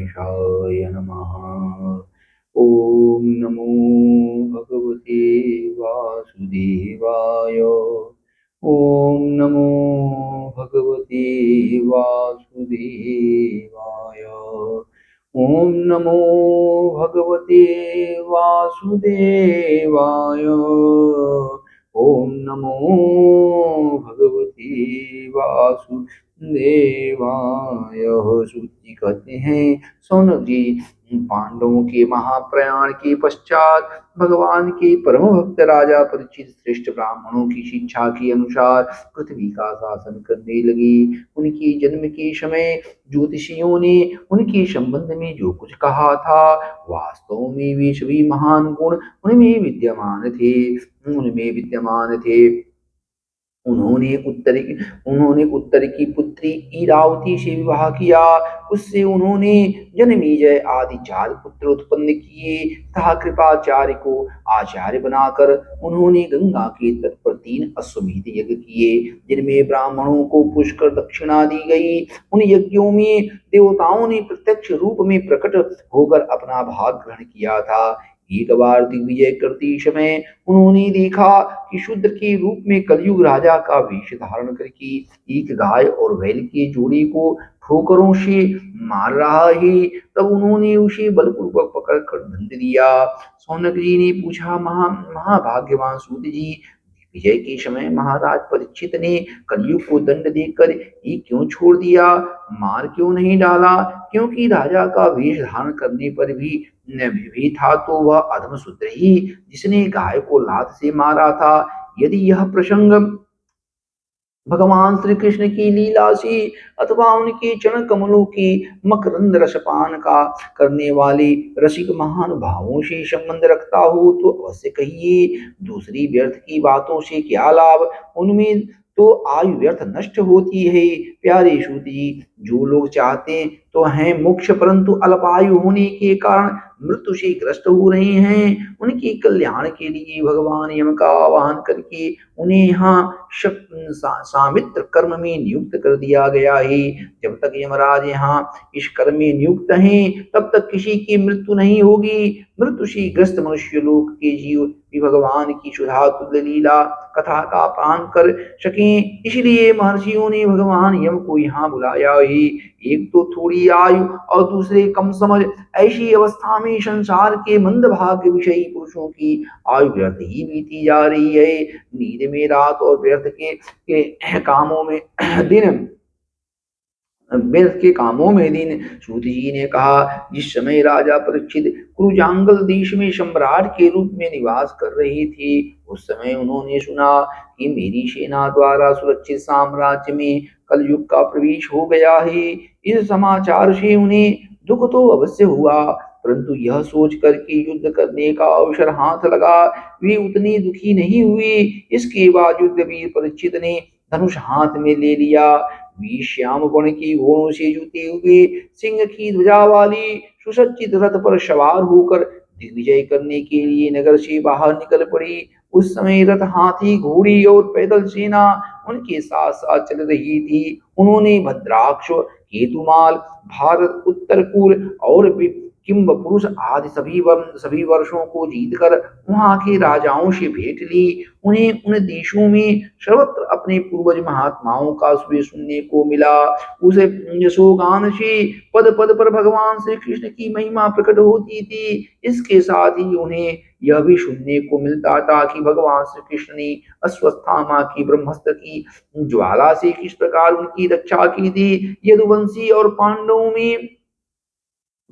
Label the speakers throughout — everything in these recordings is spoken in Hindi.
Speaker 1: गणेशाय नमः। ओम नमो भगवते वासुदेवाय। ओम नमो भगवते वासुदेवाय। ओम नमो भगवते वासुदेवाय। ओम नमो भगवते वासुदेवाय। श्रुति कहते हैं, सौनक जी, पांडवों के महाप्रयाण के पश्चात भगवान के परम भक्त राजा परीक्षित श्रेष्ठ ब्राह्मणों की शिक्षा के अनुसार पृथ्वी का शासन करने लगे। उनके जन्म के समय ज्योतिषियों ने उनके संबंध में जो कुछ कहा था, वास्तव में वे सभी महान गुण उनमें विद्यमान थे। उन्होंने उत्तर की पुत्री इरावती से विवाह किया। उससे उन्होंने जन्मेजय आदि 4 पुत्र उत्पन्न किए तथा कृपाचार्य को आचार्य बनाकर उन्होंने गंगा के तट पर 3 अश्वमेध यज्ञ किए, जिनमें ब्राह्मणों को पुष्कर दक्षिणा दी गई। उन यज्ञों में देवताओं ने प्रत्यक्ष रूप में प्रकट होकर अपना भाग ग्रहण किया था। एक बार दिग्विजय करते समय उन्होंने देखा कि शूद्र के रूप में कलयुग राजा का वेश धारण करके एक गाय और बैल के जोड़े को ठोकरों से मार रहा है। तब उन्होंने उसे बलपूर्वक पकड़कर दंड दिया। सौनक जी ने पूछा, महाभाग्यवान सूत जी, विजय के समय महाराज परीक्षित ने कलयुग को दंड देकर ये क्यों छोड़ दिया, मार क्यों नहीं डाला? क्योंकि राजा का वेश धारण करने पर भी था तो वह अधम शूद्र ही जिसने गाय को लात से मारा था। यदि यह प्रसंग भगवान श्री कृष्ण की लीला से अथवा उनके चरण कमलों की मकरंद रसपान का करने वाले रसिक महानुभावों से संबंध रखता हो तो अवश्य कहिए। दूसरी व्यर्थ की बातों से क्या लाभ, उनमें तो आयु व्यर्थ नष्ट होती है। प्यारे सूत जी, जो लोग चाहते तो हैं मोक्ष परंतु अल्पायु होने के कारण मृत्यु से ग्रस्त हो रहे हैं, उनके कल्याण के लिए भगवान यम का आवाहन करके उन्हें यहाँ सामित्र कर्म में नियुक्त कर दिया गया है। जब तक यमराज यहाँ इस कर्म में नियुक्त हैं तब तक किसी की मृत्यु नहीं होगी। मृत्यु से ग्रस्त मनुष्य लोक के जीव भी भगवान की सुधा तुल्य लीला कथा का पान कर सकें, इसलिए महर्षियों ने भगवान यम को यहाँ बुलाया है। एक तो थोड़ी आयु और दूसरे कम समझ, ऐसी अवस्था में संसार के मंदभाग्य विषयी पुरुषों की आयु व्यर्थ ही बीती जा रही है। नींद में रात और के कामों में दिन व्यर्थ के कामों में दिन। सूत जी ने कहा, जिस समय राजा परीक्षित कुरुजांगल देश में सम्राट के रूप में निवास कर रहे थे, उस समय उन्होंने सुना कि मेरी सेना द्वारा सुरक्षित साम्राज्य में कलयुग का प्रवेश हो गया है। इस समाचार से उन्हें दुख तो अवश्य हुआ, परंतु यह सोच कर कि युद्ध करने का अवसर हाथ लगा, वे उतने दुखी नहीं हुए। इसके बावजूद वीर परीक्षित ने धनुष हाथ में ले लिया। वे श्याम वर्ण की घोड़ों से जुते हुए सिंह की ध्वजा वाली सुसज्जित रथ पर सवार होकर दिग्विजय करने के लिए नगर से बाहर निकल पड़ी। उस समय रथ, हाथी, घोड़ी और पैदल सेना उनके साथ साथ चल रही थी। उन्होंने भद्राक्ष, केतुमाल, भारत, उत्तरपुर और किम्ब पुरुष आदि सभी वर्षों को जीतकर वहां के राजाओं से भेंट ली। उन्हें उन देशों में सर्वत्र अपने पूर्वज महात्माओं का सुनने को मिला। उसे यशोगान से पद पद पर भगवान श्री कृष्ण की महिमा प्रकट होती थी। इसके साथ ही उन्हें यह भी सुनने को मिलता था कि भगवान श्री कृष्ण ने अश्वत्थामा की ब्रह्मास्त्र की ज्वाला से किस प्रकार उनकी रक्षा की थी। यदुवंशी और पांडवों में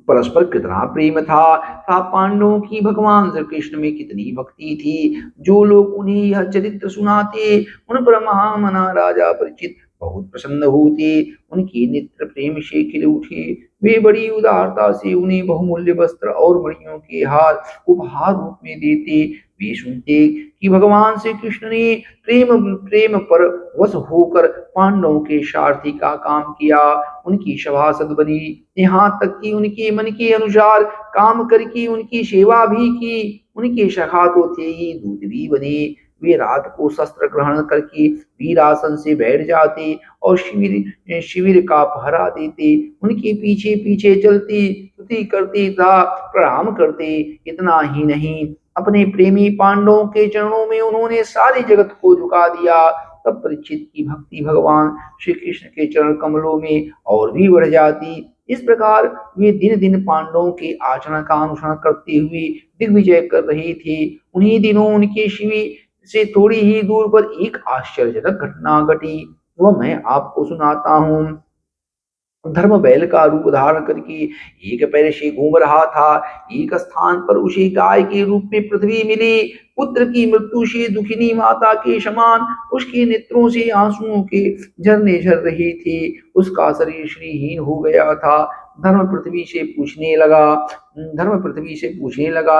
Speaker 1: परस्पर कितना प्रेम था पांडवों की भगवान श्री कृष्ण में कितनी भक्ति थी। जो लोग उन्हें यह चरित्र सुनाते उन पर महामना राजा परीक्षित बहुत प्रसन्न होते, उनके नेत्र प्रेम से खिल उठे। वे बड़ी उदारता से उन्हें बहुमूल्य वस्त्र और मणियों के हार उपहार रूप में देते। वे सुनते कि भगवान श्री कृष्ण ने प्रेम प्रेम पर वश होकर पांडवों के सारथी का काम किया, उनकी सभासद बनी, यहाँ तक कि उनके मन के अनुसार काम करके उनकी सेवा भी की। उनके सखा तो थे ही, दूत भी बने। वे रात को शस्त्र ग्रहण करके वीरासन से बैठ जाते और शिविर शिविर का पहरा देते। उनके पीछे पीछे चलती स्तुति करते तथा प्रणाम करते। इतना ही नहीं, अपने प्रेमी पांडवों के चरणों में उन्होंने सारी जगत को झुका दिया। तब परीक्षित की भक्ति भगवान श्री कृष्ण के चरण कमलों में और भी बढ़ जाती। इस प्रकार वे दिन दिन पांडवों के आचरण का अनुसरण करते हुए दिग्विजय कर रहे थे। उन्हीं दिनों उनके शिविर से थोड़ी ही दूर पर एक आश्चर्यजनक घटना घटी। वह मैं आपको सुनाता हूँ। धर्म बैल का रूप धारण करके एक पैर से घूम रहा था। एक स्थान पर उसे गाय के रूप में पृथ्वी मिली। पुत्र की मृत्यु से दुखिनी माता के समान उसके नेत्रों से आंसुओं के झरने झर रहे थे। उसका शरीर श्रीहीन हो गया था। धर्म पृथ्वी से पूछने लगा।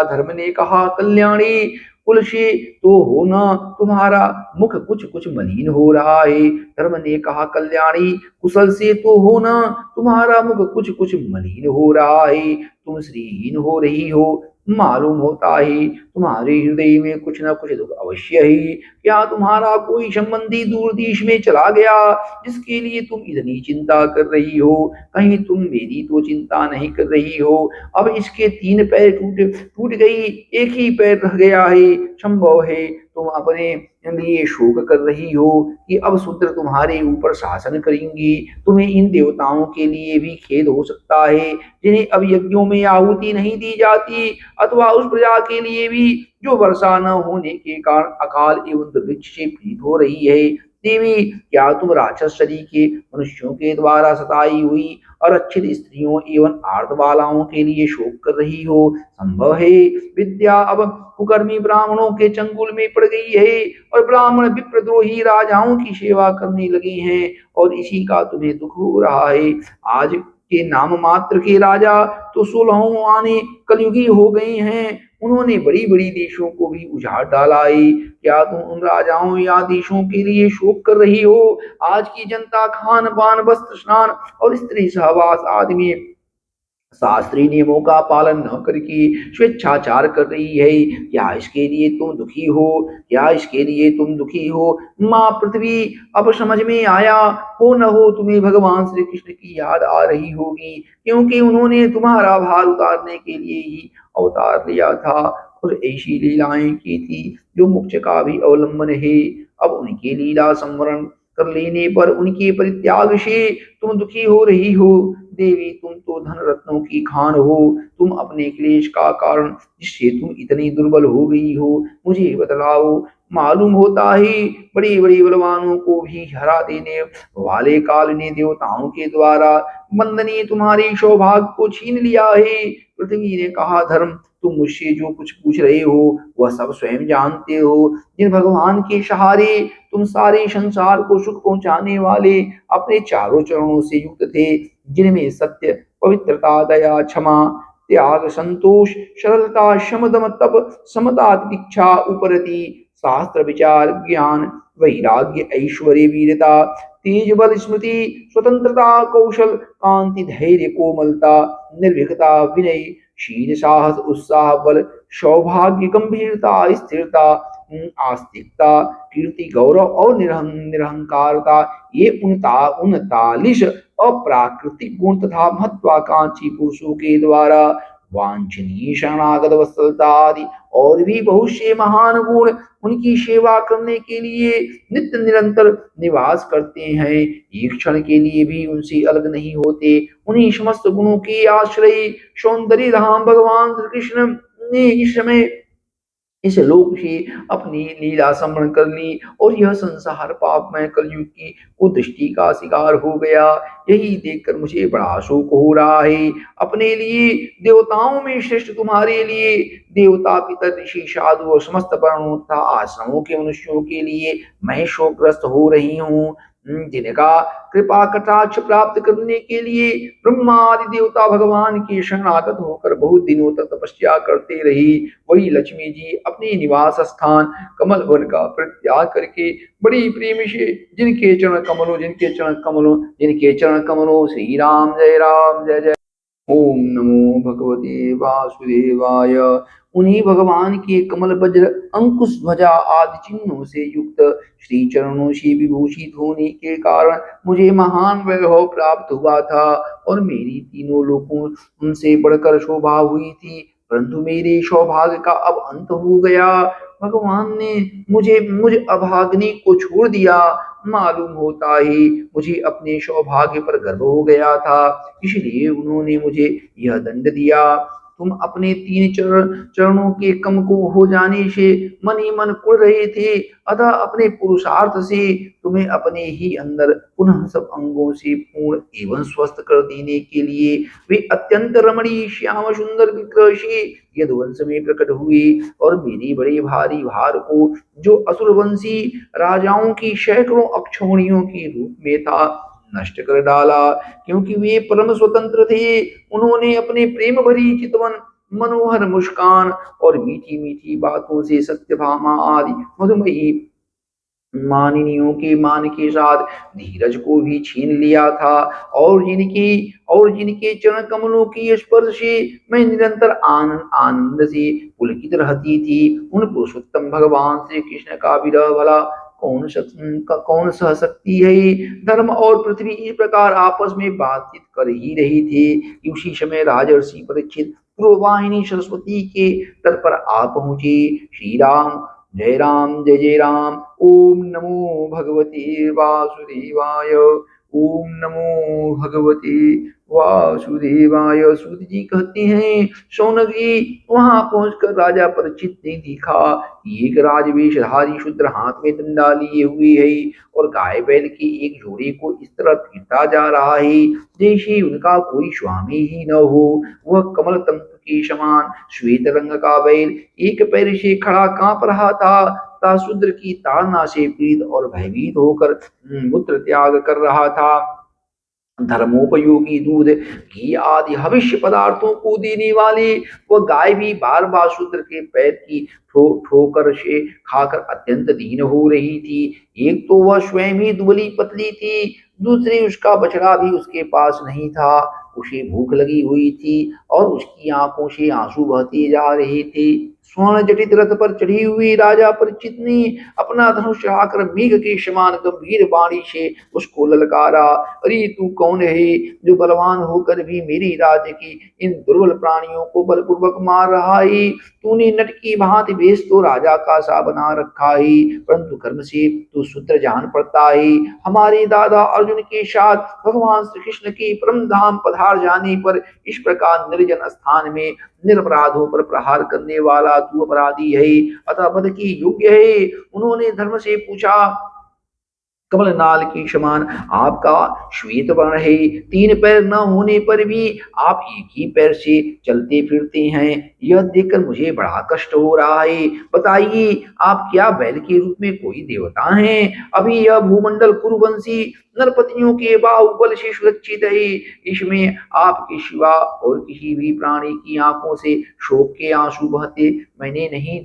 Speaker 1: धर्म ने कहा, कल्याणी, कुल से तो हो ना, तुम्हारा मुख कुछ कुछ मलिन हो रहा है। धर्म ने कहा, कल्याणी, कुशल से तो हो ना, तुम्हारा मुख कुछ कुछ मलिन हो रहा है। तुम श्रीहीन हो रही हो। मालूम होता है तुम्हारे हृदय में कुछ न कुछ दुख अवश्य है। क्या तुम्हारा कोई संबंधी दूर देश में चला गया जिसके लिए तुम इतनी चिंता कर रही हो? कहीं तुम मेरी तो चिंता नहीं कर रही हो? अब इसके तीन पैर टूट टूट गई, एक ही पैर रह गया है। संभव है तुम अपने लिए शोक कर रही हो कि अब शूद्र तुम्हारे ऊपर शासन करेंगे। तुम्हें इन देवताओं के लिए भी खेद हो सकता है जिन्हें अब यज्ञों में आहुति नहीं दी जाती, अथवा उस प्रजा के लिए भी जो वर्षा न होने के कारण अकाल एवं दुर्भिक्ष से पीड़ित हो रही है। देवी, क्या तुम राक्षस शरीर के मनुष्यों के द्वारा सताई हुई अरक्षित स्त्रियों एवं आर्त बालाओं के लिए शोक कर रही हो? संभव है विद्या अब कुकर्मी ब्राह्मणों के चंगुल में पड़ गई है और ब्राह्मण विप्रद्रोही राजाओं की सेवा करने लगे हैं, और इसी का तुम्हें दुख हो रहा है। आज के नाम मात्र के राजा तो 16 आने कलयुगी हो गए हैं। उन्होंने बड़ी बड़ी देशों को भी उजाड़ डाला है। क्या तुम उन राजाओं या देशों के लिए शोक कर रही हो? आज की जनता खान पान वस्त्र स्नान और स्त्री सहवास आदि में शास्त्रीय नियमों का पालन न करके स्वेच्छाचार कर रही है। क्या इसके लिए तुम दुखी हो? माँ पृथ्वी, अब समझ में आया हो न हो तुम्हें भगवान श्री कृष्ण की याद आ रही होगी, क्योंकि उन्होंने तुम्हारा भार उतारने के लिए ही अवतार लिया था और ऐसी लीलाएं की थी जो मोक्ष का भी अवलंबन है। अब उनकी लीला संवरण कर लेने पर उनके परित्याग से तुम दुखी हो रही हो। देवी, तुम तो धन रत्नों की खान हो। तुम अपने क्लेश का कारण जिससे तुम इतनी दुर्बल हो गई हो, मुझे बतलाओ। मालूम होता है बड़े बड़े बलवानों को भी हरा देने वाले काल ने देवताओं के द्वारा वंदनीय तुम्हारे सौभाग्य को छीन लिया है। पृथ्वी ने कहा, धर्म, तुम मुझसे जो कुछ पूछ रहे हो वह सब स्वयं जानते हो। जिन भगवान के सहारे तुम सारे संसार को सुख पहुंचाने वाले अपने चारों चरणों से युक्त थे, जिनमें सत्य, पवित्रता, दया, क्षमा, त्याग, संतोष, सरलता, शमदम, तप, समता, तितिक्षा, उपरति, शास्त्र विचार, ज्ञान, वैराग्य, ऐश्वर्य, वीरता, तेज, बल, स्मृति, स्वतंत्रता, कौशल, कांति, धैर्य, कोमलता, निर्भीकता, विनय, शील, साहस, उत्साह, बल, सौभाग्य, गंभीरता, स्थिरता, आस्तिकता, कीर्ति, गौरव और निरहंकारता, ये 39 अप्राकृतिक गुण तथा महत्वाकांक्षी पुरुषों के द्वारा वांछनीय शरणागत वत्सलता आदि और भी बहुत से महान गुण उनकी सेवा करने के लिए नित्य निरंतर निवास करते हैं। एक क्षण के लिए भी उनसे अलग नहीं होते। उन्हीं समस्त गुणों के आश्रय सौंदर्य धाम भगवान श्री कृष्ण ने इस समय इस लोक से अपनी लीला समरण कर ली और यह संसार पापमय कलयुग की कुदृष्टि का शिकार हो गया। यही देखकर मुझे बड़ा शोक हो रहा है। अपने लिए, देवताओं में श्रेष्ठ तुम्हारे लिए, देवता, पितर, ऋषि, साधु और समस्त वर्णों तथा आश्रमों के मनुष्यों के लिए मैं शोकग्रस्त हो रही हूँ, जिनका कृपा कटाक्ष प्राप्त करने के लिए ब्रह्मा आदि देवता भगवान की शरणागत होकर बहुत दिनों तक तपस्या करते रही। वही लक्ष्मी जी अपने निवास स्थान कमल वन का परित्याग करके बड़ी प्रेम से जिनके चरण कमलों श्री राम, जय जय। ओम नमो भगवते वासुदेवाय। उन्हीं भगवान के कमल वज्र अंकुश ध्वजा आदि चिन्हों से युक्त श्री चरणों से विभूषित होने के कारण मुझे महान वैभव प्राप्त हुआ था और मेरी तीनों लोकों उनसे बढ़कर शोभा हुई थी। परंतु मेरे सौभाग्य का अब अंत हो गया। भगवान ने मुझ अभाग्नि को छोड़ दिया। मालूम होता ही मुझे अपने सौभाग्य पर गर्व हो गया था, इसलिए उन्होंने मुझे यह दंड दिया। तुम अपने तीन चरणों के कम को हो जाने से मन ही मन कुड़ रहे थे, अतः अपने पुरुषार्थ से तुम्हें अपने ही अंदर पुनः सब अंगों से पूर्ण एवं स्वस्थ कर देने के लिए वे अत्यंत रमणीय श्याम सुंदर विग्रह से यदुवंश में प्रकट हुए और मेरी बड़े भारी भार को, जो असुरवंशी राजाओं की सैकड़ों अक्षौणियों के रूप में था, नष्ट कर डाला। क्योंकि वे परम स्वतंत्र थे, उन्होंने अपने प्रेम भरी चितवन, मनोहर मुस्कान और मीठी मीठी बातों से सत्यभामा आदि मधुमयी मानिनियों के मान के साथ धीरज को भी छीन लिया था। और जिनके चरण कमलों की स्पर्श से मैं निरंतर आनंद आनंद से पुलकित रहती थी, उन पुरुषोत्तम भगवान श्री कृष्ण का विरह भला कौन सह सकती है। धर्म और पृथ्वी इस प्रकार आपस में बातचीत कर ही रही थी। उसी समय राजर्षि परीक्षित पूर्ववाहिनी सरस्वती के तट पर आ पहुंचे। श्री राम जय जय राम। ओम नमो भगवते वासुदेवाय। ओम नमो भगवते वासुदेवाय। सूत जी कहते हैं, शौनक जी वहां पहुंचकर राजा परीक्षित ने देखा कि एक राजवेशधारी शूद्र हाथ में डंडा लिए हुए है और गाय बैल के एक जोड़े को इस तरह पीटता जा रहा है जैसे उनका कोई स्वामी ही न हो। वह कमल तंतु के समान श्वेत रंग का बैल एक पैर से खड़ा कांप रहा था तथा शूद्र की ताड़ना से पीड़ित और भयभीत होकर मूत्र त्याग कर रहा था। धर्मोपयोगी दूध, घी आदि हविष्य पदार्थों को देने वाले वह गाय भी बार बार शूद्र के पैर की ठोकर से खाकर अत्यंत दीन हो रही थी। एक तो वह स्वयं ही दुबली पतली थी, दूसरी उसका बछड़ा भी उसके पास नहीं था। उसे भूख लगी हुई थी और उसकी आंखों से आंसू बहते जा रहे थे। स्वर्ण जटित रथ पर चढ़ी हुई राजा परीक्षित ने अपना धनुष चढ़ाकर मेघ के समान गंभीर वाणी से उसको ललकारा, अरे तू कौन है जो बलवान होकर भी मेरी राज्य की इन दुर्बल प्राणियों को बलपूर्वक मार रहा है। तूने नट की भांति वेश तो राजा का सा बना रखा है, परंतु कर्म से तू शूद्र जान पड़ता है। हमारे दादा अर्जुन के साथ भगवान श्री कृष्ण के परम धाम पधार जाने पर इस प्रकार निर्जन स्थान में निरपराधों पर प्रहार करने वाला तू अपराधी है, अतः वध की योग्य है। उन्होंने धर्म से पूछा, कमल नाल के समान आपका श्वेत वर्ण है, तीन पैर न होने पर भी आप एक ही पैर से चलते फिरते हैं, यह देखकर मुझे बड़ा कष्ट हो रहा है। बताइए आप क्या बैल के रूप में कोई देवता हैं? अभी यह भूमंडल कुरुवंशी नरपतियों के बाहुबल से सुरक्षित है, इसमें आपके सिवा और किसी भी प्राणी की आंखों से शोक के आंसू बहते मैंने नहीं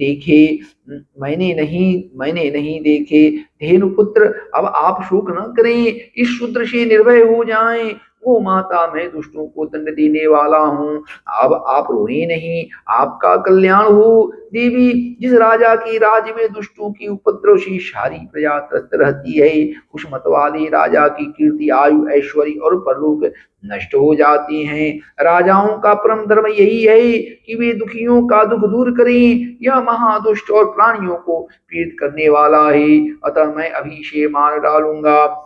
Speaker 1: देखे। धेनुपुत्र अब आप शोक न करें, इस शूद्र से निर्भय हो जाएं। वो माता, मैं दुष्टों को दंड देने वाला हूँ, अब आप रोए नहीं, आपका कल्याण हो। देवी, जिस राजा के राज्य में दुष्टों की उपद्रव से सारी प्रजा त्रस्त रहती है, उस मत वाले राजा की कीर्ति, आयु, ऐश्वर्य और परलोक नष्ट हो जाते हैं। राजाओं का परम धर्म यही है कि वे दुखियों का दुख दूर करें। यह महादुष्ट और प्राणियों को पीड़ित करने वाला है, अतः मैं अभी इसे मार डालूंगा।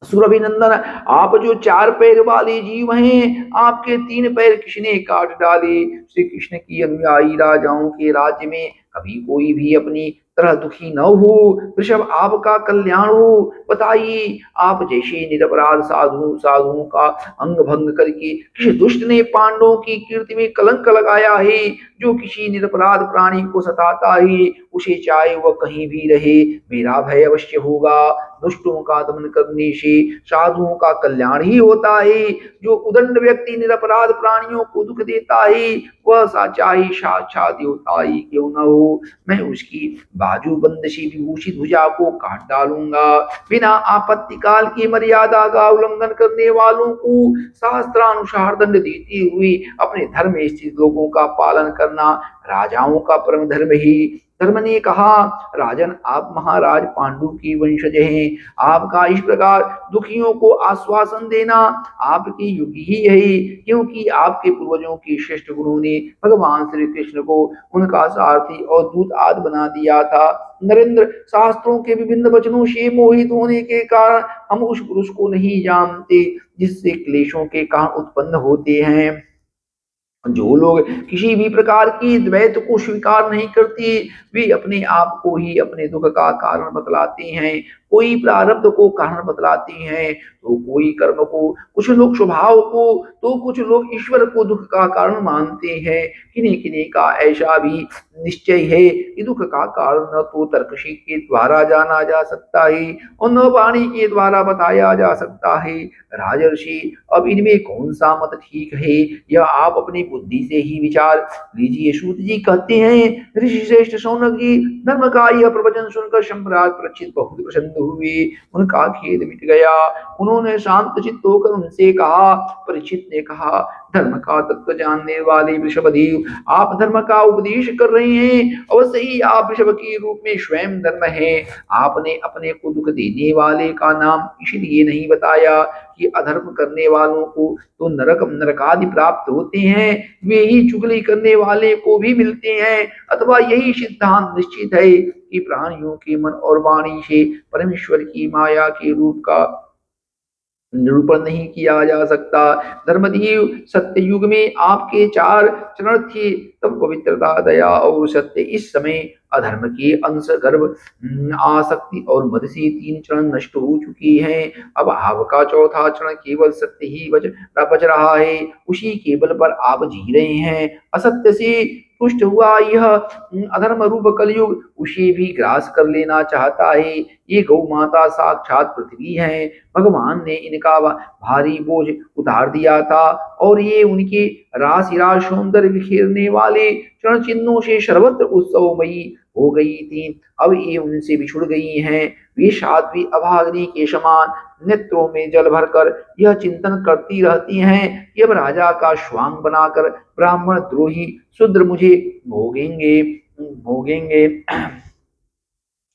Speaker 1: सुरभिनंदन, आप जो चार पैर वाले जीव हैं, आपके तीन पैर किसने काट डाले? श्री कृष्ण की अनुयायी राजाओं के राज्य में कभी कोई भी अपनी तरह दुखी न हो। ऋषभ, आपका कल्याण हो। बताइए, आप जैसे निरपराध साधुओं का अंग भंग करके किसी दुष्ट ने पांडवों की कीर्ति में कलंक लगाया है, जो किसी निरपराध प्राणी को सताता है उसे चाहे वह कहीं भी रहे, मेरा भय अवश्य होगा। दुष्टों का दमन करने से साधुओं का कल्याण ही होता है। जो उदंड व्यक्ति निरपराध प्राणियों को दुख देता है, वह चाहे साक्षात देवता ही क्यों न हो, मैं उसकी बाजूबंद से विभूषित भुजा को काट डालूंगा। बिना आपत्ति काल की मर्यादा का उल्लंघन करने वालों को शास्त्रानुसार दंड देते हुए अपने धर्म में स्थित लोगों का पालन करना राजाओं का परम धर्म ही। धर्म ने कहा, राजन आप महाराज पांडु की वंशज हैं, आपका इस प्रकार दुखियों को आश्वासन देना आपकी युग ही है, क्योंकि आपके पूर्वजों के श्रेष्ठ गुरुओं ने भगवान श्री कृष्ण को उनका सारथी और दूत आदि बना दिया था। नरेंद्र, शास्त्रों के विभिन्न वचनों से मोहित होने के कारण हम उस पुरुष को नहीं जानते जिससे क्लेशों के कारण उत्पन्न होते हैं। जो लोग किसी भी प्रकार की द्वैत को स्वीकार नहीं करते, वे अपने आप को ही अपने दुख का कारण बतलाते हैं। कोई प्रारब्ध को कारण बतलाते हैं, तो कोई कर्म को, कुछ लोग स्वभाव को, तो कुछ लोग ईश्वर को दुख का कारण मानते हैं। किन्हीं किन्हीं का ऐसा भी निश्चय है कि दुख का कारण न तो तर्कशी के द्वारा जाना जा सकता है और न वाणी के द्वारा बताया जा सकता है। राजर्षि, अब इनमें कौन सा मत ठीक है, यह आप अपनी बुद्धि से ही विचार लीजिए। सूत जी कहते हैं, ऋषि श्रेष्ठ शौनक जी, धर्म का यह प्रवचन सुनकर सम्राट परीक्षित बहुत प्रसन्न हुए, उनका खेद मिट गया। उन्होंने शांत चित्त होकर उनसे कहा, परीक्षित ने कहा, धर्म का तत्व जानने वाले वृषभदेव, आप धर्म का उपदेश कर रहे हैं, अवश्य ही आप वृषभ के रूप में स्वयं धर्म है। आपने अपने को दुख देने वाले का नाम इसलिए नहीं बताया कि अधर्म करने वालों को तो नरक आदि प्राप्त होते हैं, वे ही चुगली करने वाले को भी मिलते हैं, अथवा यही सिद्धांत निश्चित है कि प्राणियों के मन और वाणी से परमेश्वर की माया के रूप का निरूपण नहीं किया जा सकता। धर्मदेव, सत्य युग में आपके चार चरण थे, तब पवित्रता, दया और सत्य। इस समय अधर्म के अंश, गर्भ, आसक्ति और मद से तीन चरण नष्ट हो चुके हैं। अब आपका चौथा चरण केवल सत्य ही बच रहा है, उसी के बल पर आप जी रहे हैं। असत्य से पुष्ट हुआ यह अधर्म रूप कलयुग उसे भी ग्रास कर लेना चाहता है। ये गौ माता साक्षात पृथ्वी है, भगवान ने इनका भारी बोझ उतार दिया था और ये उनके राशि राशि सौंदर्य बिखेरने वाले चरण चिन्हों से सर्वत्र उत्सवमयी हो गई थी। अब ये उनसे बिछुड़ गई हैं। वे साध्वी अभागिनी के समान नेत्रों में जल भरकर यह चिंतन करती रहती हैं कि अब राजा का स्वांग बनाकर ब्राह्मण द्रोही शूद्र मुझे भोगेंगे भोगेंगे।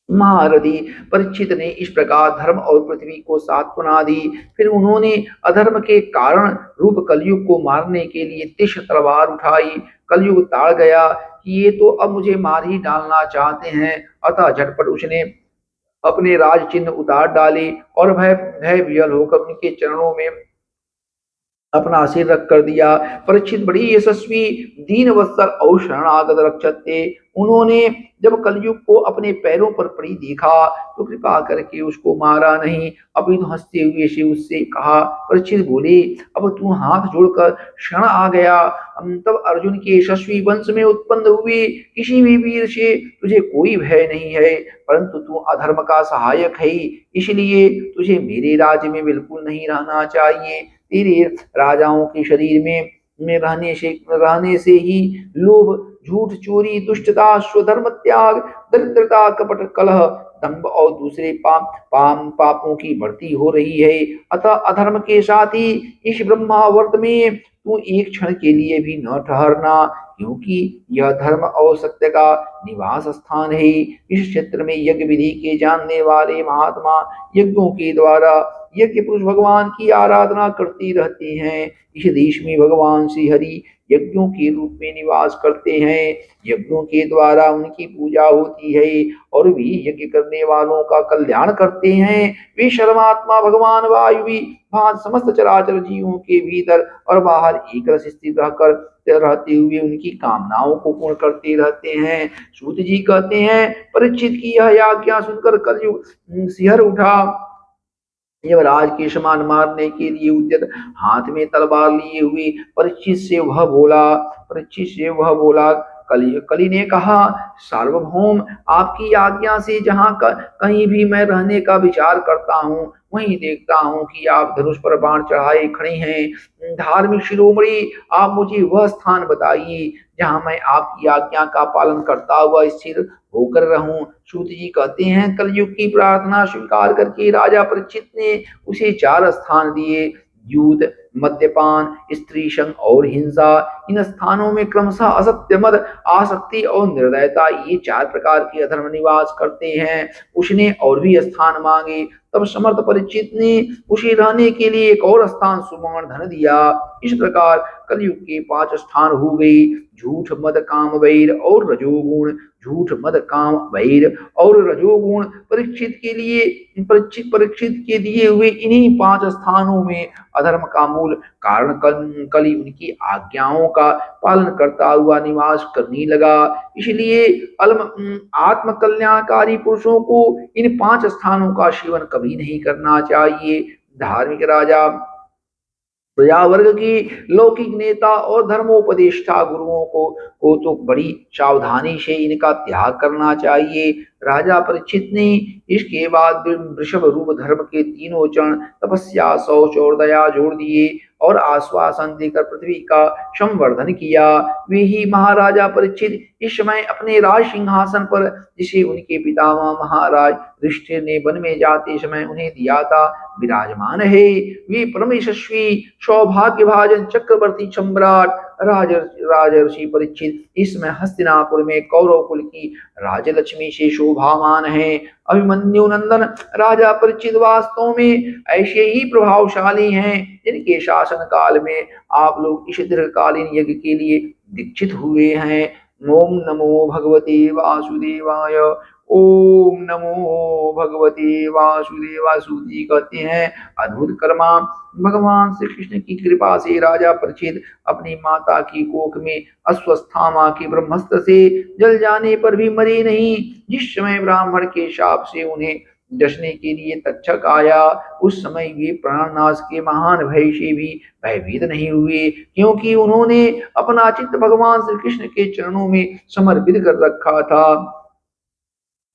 Speaker 1: महारथी परीक्षित ने इस प्रकार धर्म और पृथ्वी को सांत्वना दी। फिर उन्होंने अधर्म के कारण रूप कलयुग को मारने के लिए तीक्ष्ण तलवार उठाई। कलयुग ताड़ गया कि ये तो अब मुझे मार ही डालना चाहते हैं, अतः झटपट उसने अपने राज चिन्ह उतार डाले और भय भय विह्वल होकर उनके चरणों में अपना सिर रख कर दिया। परीक्षित बड़ी यशस्वी, दीन वत्सल और शरणागत रक्षक थे। उन्होंने जब कलयुग को अपने पैरों पर पड़ी देखा तो कृपा करके उसको मारा नहीं, अपितु हंसते हुए से उससे कहा। परीक्षित बोले, अब तू हाथ जोड़कर शरण आ गया, तब अर्जुन के यशस्वी वंश में उत्पन्न हुए किसी भी वीर से तुझे कोई भय नहीं है, परंतु तू अधर्म का सहायक है, इसलिए तुझे मेरे राज्य में बिल्कुल नहीं रहना चाहिए। तेरे राजाओं के शरीर में रहने से ही लोभ, झूठ, चोरी, दुष्टता, स्वधर्म त्याग, दरिद्रता, कपट, कलह, दंभ और दूसरे पापों की बढ़ती हो रही है। अतः अधर्म के साथ ही इस ब्रह्मावर्त में तू एक क्षण के लिए भी न ठहरना, क्योंकि यह धर्म और सत्य का निवास स्थान है। इस क्षेत्र में यज्ञ विधि के जानने वाले महात्मा यज्ञों के द्वारा यज्ञ पुरुष भगवान की आराधना करती रहते हैं। इस देश में भगवान श्री हरि यज्ञों के रूप में निवास करते हैं। यज्ञों के द्वारा उनकी पूजा होती है और वे यज्ञ करने वालों का कल्याण करते हैं। वे सर्वात्मा भगवान वायु भी भांत समस्त चराचर जीवों के भीतर और बाहर एक रस स्थित रहते हुए उनकी कामनाओं को पूर्ण करते रहते हैं। सूत जी कहते हैं, परीक्षित की यह आज्ञा सुनकर कलयुग सिहर उठा। यमराज के समान मारने के लिए उद्यत हाथ में तलवार लिए हुए परीक्षित से वह बोला, कली ने कहा, सार्वभौम, आपकी आज्ञा से जहाँ कहीं भी मैं रहने का विचार करता हूँ, वहीं देखता हूँ कि आप धनुष पर बाण चढ़ाए खड़े हैं। धार्मिक शिरोमणि, आप मुझे वह स्थान बताइए जहाँ मैं आपकी आज्ञा का पालन करता हुआ स्थिर होकर रहूं। सूत जी कहते हैं, कलयुग की प्रार्थना स्वीकार करके राजा परीक्षित ने उसे 4 स्थान दिए। युद्ध, मद्यपान, स्त्री संग और हिंसा। इन स्थानों में क्रमशः असत्य, मद, आसक्ति और निर्दयता, ये 4 प्रकार के अधर्म निवास करते हैं। उसने और भी स्थान मांगे। तब समर्थ परीक्षित ने उसे रहने के लिए एक और स्थान सुवर्ण धन दिया। इस प्रकार कलयुग के 5 स्थान हो गए। झूठ, मद, काम, वैर और रजोगुण। झूठ, मद, काम, वैर और रजोगुण परीक्षित के लिए परीक्षित के दिए हुए इन्हीं 5 स्थानों में अधर्म का मूल कारण कली उनकी आज्ञाओं का पालन करता हुआ निवास करने लगा। इसलिए आत्म कल्याणकारी पुरुषों को इन 5 स्थानों का सेवन कभी नहीं करना चाहिए। धार्मिक राजा, प्रजा वर्ग की लौकिक नेता और धर्मोपदेष्टा गुरुओं को तो बड़ी सावधानी से इनका त्याग करना चाहिए। राजा परीक्षित ने इसके बाद वृषभ रूप धर्म के तीनों चरण तपस्या, शौच और दया जोड़ दिए और आश्वासन देकर पृथ्वी का संवर्धन किया। वे ही महाराजा परीक्षित इस समय अपने राज सिंहासन पर, जिसे उनके पितामह महाराज युधिष्ठिर ने वन में जाते समय उन्हें दिया था, विराजमान है। वे परम यशस्वी, सौभाग्य भाजन, चक्रवर्ती सम्राट राजर्षि परीक्षित इस समय हस्तिनापुर में कौरव कुल की राजलक्ष्मी से शोभामान है। अभिमन्यु नंदन राजा परीक्षित वास्तव में ऐसे ही प्रभावशाली हैं जिनके शासन काल में आप लोग इस दीर्घकालीन यज्ञ के लिए दीक्षित हुए हैं। ओम नमो भगवते वासुदेवाय। ओम नमो भगवते वासुदेवाय। सूत जी कहते हैं, अद्भुत कर्मा, भगवान श्री कृष्ण की कृपा से राजा परीक्षित अपनी माता की कोख में अश्वस्थामा के ब्रह्मास्त्र से जल जाने पर भी मरे नहीं। जिस समय ब्राह्मण के शाप से उन्हें डसने के लिए तक्षक आया, उस समय वे प्राणनाश के महान भय से भी भयभीत नहीं हुए, क्योंकि उन्होंने अपना चित्त भगवान श्री कृष्ण के चरणों में समर्पित कर रखा था।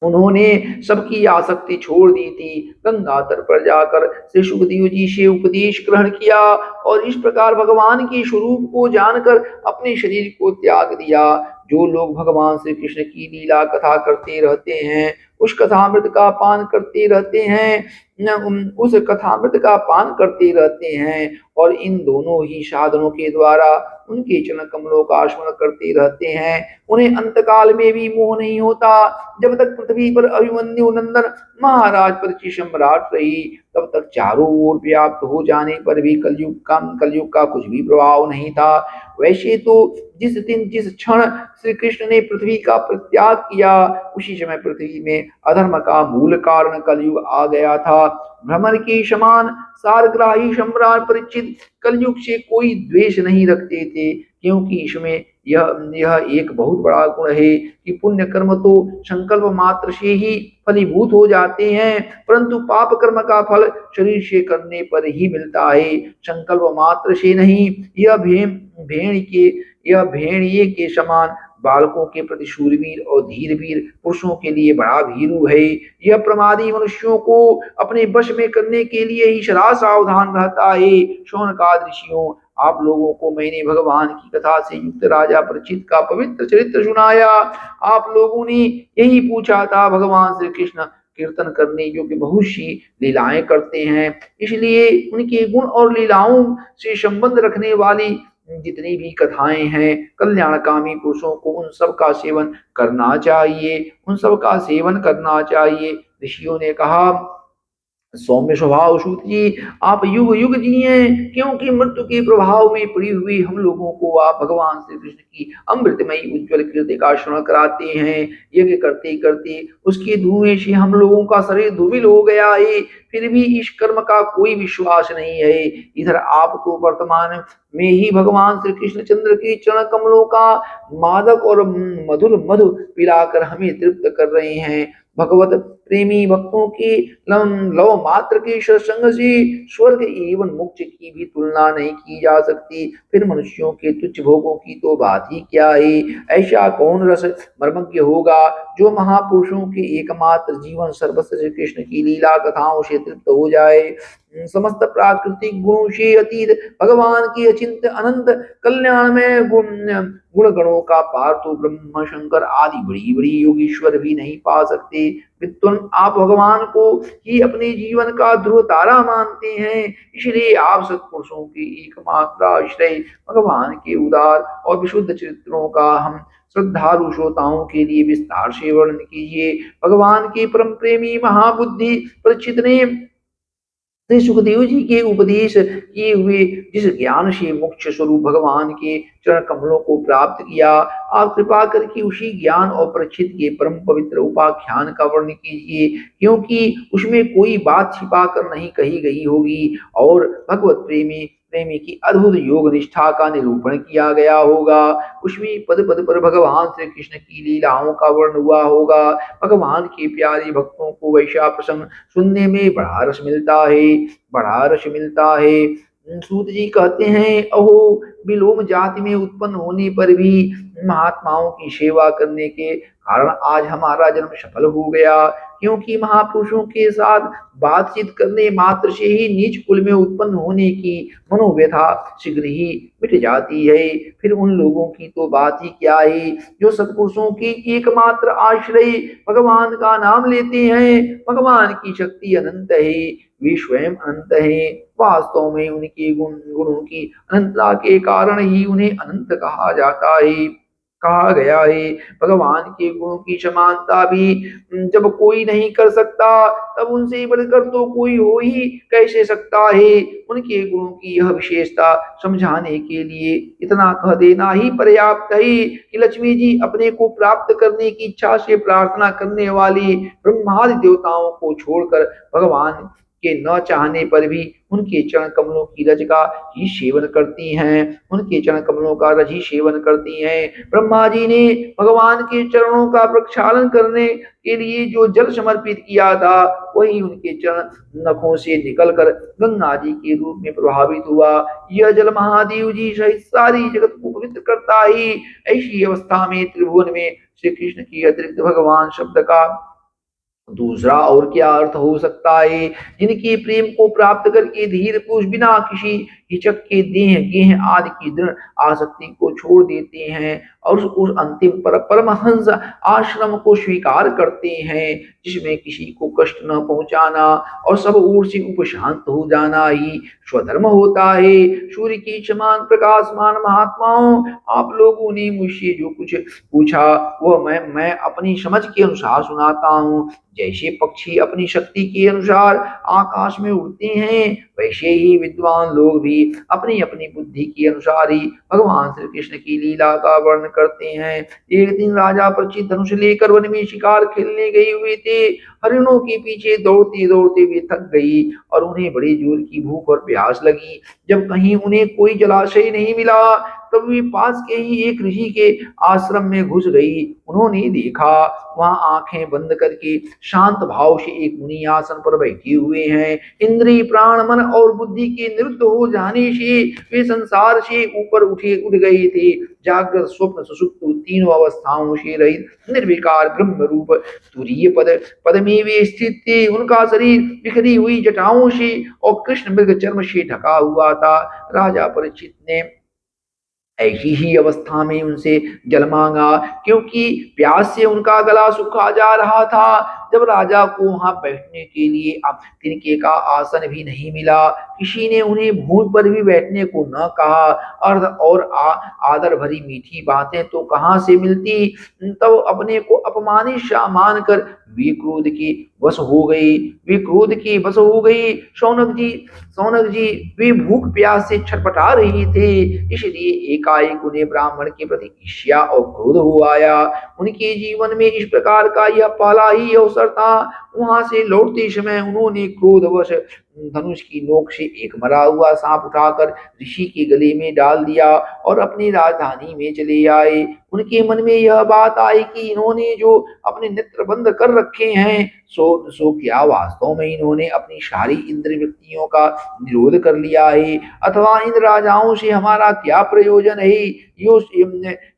Speaker 1: उन्होंने सबकी आसक्ति छोड़ दी थी। गंगा तट पर जाकर श्री सुखदेव जी से उपदेश ग्रहण किया और इस प्रकार भगवान के स्वरूप को जानकर अपने शरीर को त्याग दिया। जो लोग भगवान श्री कृष्ण की लीला कथा करते रहते हैं, उस कथामृत का पान करते रहते हैं, उस कथामृत का पान करते रहते हैं और इन दोनों ही साधनों के द्वारा उनके चरण कमलों का स्मरण करते रहते हैं, उन्हें अंतकाल में भी मोह नहीं होता। जब तक पृथ्वी पर अभिमन्यु नंदन महाराज परीक्षित सम्राट रही, तब तक चारों ओर व्याप्त हो जाने पर भी कलयुग का कुछ भी प्रभाव नहीं था। वैसे तो जिस दिन जिस क्षण श्री कृष्ण ने पृथ्वी का परित्याग किया, उसी समय पृथ्वी में अधर्म का मूल कारण कलयुग आ गया था। भ्रमर के समान सारग्राही सम्राट परीक्षित कलयुग से कोई द्वेष नहीं रखते थे, क्योंकि इसमें यह एक बहुत बड़ा गुण है कि पुण्य कर्म तो संकल्प मात्र से ही फलीभूत हो जाते हैं, परंतु पाप कर्म का फल शरीर से करने पर ही मिलता है, संकल्प मात्र से नहीं। यह भेड़िए के समान बालकों के प्रति शूरवीर और धीरवीर पुरुषों के लिए बड़ा भीरू है। यह प्रमादी मनुष्यों को अपने वश में करने के लिए ही सदा सावधान रहता है। शौनकादि ऋषियों, आप लोगों को मैंने भगवान की कथा से युक्त राजा परीक्षित का पवित्र चरित्र सुनाया। आप लोगों ने यही पूछा था, भगवान श्री कृष्ण कीर्तन करने योग्य बहुत सी लीलाएं करते हैं, इसलिए उनके गुण और लीलाओं से संबंध रखने वाली जितनी भी कथाएं हैं, कल्याणकामी पुरुषों को उन सब का सेवन करना चाहिए, उन सब का सेवन करना चाहिए। ऋषियों ने कहा, सौम्य स्वभाव सूत जी, आप युग युग जिए, क्योंकि मृत्यु के प्रभाव में पड़ी हुई हम लोगों को आप भगवान श्री कृष्ण की अमृतमयी उज्ज्वल कीर्ति का श्रवण कराते हैं। यज्ञ करते करते उसके धुएं से हम लोगों का शरीर धूमिल हो गया है, फिर भी इस कर्म का कोई विश्वास नहीं है। इधर आप तो वर्तमान में ही भगवान श्री कृष्ण चंद्र के चरण कमलों का मादक और मधुर मधु पिलाकर हमें तृप्त कर रहे हैं। भगवत प्रेमी भक्तों के लव मात्र के सत्संग से स्वर्ग एवं मोक्ष की भी तुलना नहीं की जा सकती। फिर मनुष्यों के तुच्छ भोगों की तो बात ही क्या है। ऐसा कौन रस मर्मज्ञ होगा जो महापुरुषों के एकमात्र जीवन सर्वस्व श्री कृष्ण की लीला कथाओं से तृप्त हो जाए। समस्त प्राकृतिक गुणों से अतीत भगवान की अचिंत अनंत कल्याण में गुण गणों का पार तो ब्रह्म शंकर आदि बड़ी बड़ी योगीश्वर भी नहीं पा सकते। विद्वान आप भगवान को ही अपने जीवन का ध्रुव तारा मानते हैं, इसलिए आप सत्पुरुषों के एकमात्र आश्रय भगवान के उदार और विशुद्ध चरित्रों का हम श्रद्धालु श्रोताओं के लिए विस्तार से वर्णन कीजिए। भगवान के परम प्रेमी महाबुद्धि परीक्षित ने श्री सुखदेव जी के उपदेश किए हुए जिस ज्ञान से मोक्ष स्वरूप भगवान के चरण कमलों को प्राप्त किया, आप कृपा करके उसी ज्ञान और परीक्षित के परम पवित्र उपाख्यान का वर्णन कीजिए, क्योंकि उसमें कोई बात छिपा कर नहीं कही गई होगी और भगवत प्रेमी प्रेमी की अद्भुत योग निष्ठा का निरूपण किया गया होगा। उसमें पद पद पर भगवान श्री कृष्ण की लीलाओं का वर्ण हुआ होगा। भगवान के प्यारे भक्तों को वैसा प्रसंग सुनने में बड़ा रस मिलता है, बड़ा रस मिलता है। सूत जी कहते हैं, अहो विलोम जाति में उत्पन्न होने पर भी महात्माओं की सेवा करने के कारण आज हमारा जन्म सफल हो गया, क्योंकि महापुरुषों के साथ बातचीत करने मात्र से ही नीच कुल में उत्पन्न होने की मनोव्यथा शीघ्र ही मिट जाती है। फिर उन लोगों की तो बात ही क्या है जो सत्पुरुषों की एकमात्र आश्रय भगवान का नाम लेते हैं। भगवान की शक्ति अनंत है, वे स्वयं अनंत हैं। वास्तव में उनके गुणों की अनंतता के कारण ही उन्हें अनंत कहा जाता है, कहा गया है। भगवान के गुणों की समानता भी जब कोई नहीं कर सकता, तब उनसे बढ़कर तो कोई हो ही कैसे सकता है। उनके गुणों की यह विशेषता समझाने के लिए इतना कह देना ही पर्याप्त है कि लक्ष्मी जी अपने को प्राप्त करने की इच्छा से प्रार्थना करने वाली ब्रह्मादि देवताओं को छोड़कर भगवान के न चाहने पर भी उनके चरण कमलों की रज का ही सेवन करती हैं, उनके चरण कमलों का रज ही सेवन करती हैं। ब्रह्मा जी ने भगवान के चरणों का प्रक्षालन करने के लिए जो जल समर्पित किया था, वही उनके चरण नखों से निकलकर गंगा जी के रूप में प्रभावित हुआ। यह जल महादेव जी सहित सारी जगत को पवित्र करता ही। ऐसी अवस्था में त्रिभुवन में श्री कृष्ण की अतिरिक्त भगवान शब्द का दूसरा और क्या अर्थ हो सकता है। जिनके प्रेम को प्राप्त करके धीर पुरुष बिना किसी हिचक के देह गेह आदि की दृढ़ आसक्ति को छोड़ देते हैं और उस अंतिम परमहंस आश्रम को स्वीकार करते हैं, जिसमें किसी को कष्ट न पहुंचाना और सब ओर से उपशांत हो जाना ही स्वधर्म होता है। सूर्य की समान प्रकाशमान महात्माओं, आप लोगों ने मुझसे जो कुछ पूछा वह मैं अपनी समझ के अनुसार सुनाता हूँ। जैसे पक्षी अपनी शक्ति के अनुसार आकाश में उड़ते हैं, वैसे ही विद्वान लोग भी अपनी अपनी बुद्धि के अनुसार ही भगवान श्री कृष्ण की लीला का वर्णन करते हैं। एक दिन राजा परीक्षित धनुष लेकर वन में शिकार खेलने गए हुए थे। हरिणों के पीछे दौड़ते दौड़ते वे थक गई और उन्हें बड़ी जोर की भूख और प्यास लगी। जब कहीं उन्हें कोई जलाशय नहीं मिला, तब वे पास के ही एक ऋषि के आश्रम में घुस गई। उन्होंने देखा वहां आंखें बंद करके शांत भाव से एक मुनि आसन पर बैठे हुए हैं। इंद्रिय प्राण मन और बुद्धि के निरुद्ध हो जाने से वे संसार से ऊपर उठ गए थे। जागृत स्वप्न सुषुप्त तीनों अवस्थाओं से रहित निर्विकार ब्रह्म रूप तुरीय पद में वे स्थित थे। उनका शरीर बिखरी हुई जटाओं से और कृष्ण मृग चर्म से ढका हुआ था। राजा परीक्षित ने ऐसी ही अवस्था में उनसे जल मांगा, क्योंकि प्यास से उनका गला सूखा जा रहा था। जब राजा को वहां बैठने के लिए अब तिनके का आसन भी नहीं मिला, किसी ने उन्हें भूमि पर भी बैठने को न कहा। अर्ध और आदर भरी मीठी बातें तो कहाँ से मिलती। तब अपने को अपमानित सा मानकर वे क्रोध के वश हो गई, वे क्रोध के वश हो गई। सौनक जी वे भूख प्यास से छटपटा रही थे, इसलिए एकाएक उन्हें ब्राह्मण के प्रति ईर्ष्या और क्रोध हो आया। उनके जीवन में इस प्रकार का यह पहला ही अवसर था। वहां से लौटते समय उन्होंने क्रोधवश धनुष की नोक से एक मरा हुआ सांप उठाकर ऋषि के गले में डाल दिया और अपनी राजधानी में चले आए। उनके मन में यह बात आई कि इन्होंने जो अपने नेत्र बंद कर रखे हैं, सो क्या वास्तव में इन्होंने अपनी सारी इंद्रिय वृत्तियों का निरोध कर लिया है, अथवा इन राजाओं से हमारा क्या प्रयोजन है। यो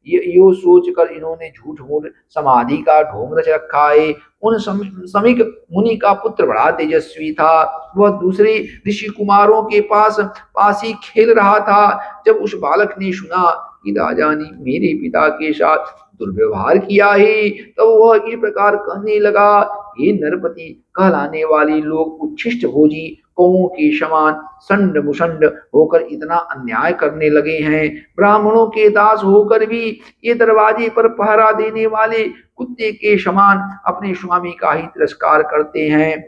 Speaker 1: यो सोच कर इन्होंने झूठ मूठ समाधि का ढोंग रच रखा है। उन समीक मुनि का पुत्र बड़ा तेजस्वी था। वह दूसरे ऋषि कुमारों के पास ही खेल रहा था। जब उस बालक ने सुना कि राजा ने मेरे पिता के साथ दुर्व्यवहार किया है, तब वह इस प्रकार कहने लगा, हे नरपति, कहलाने वाले लोग उच्छिष्ट भोजी कौओं के समान संड मुसंड होकर इतना अन्याय करने लगे हैं। ब्राह्मणों के दास होकर भी ये दरवाजे पर पहरा देने वाले कुत्ते के समान अपने स्वामी का ही तिरस्कार करते हैं।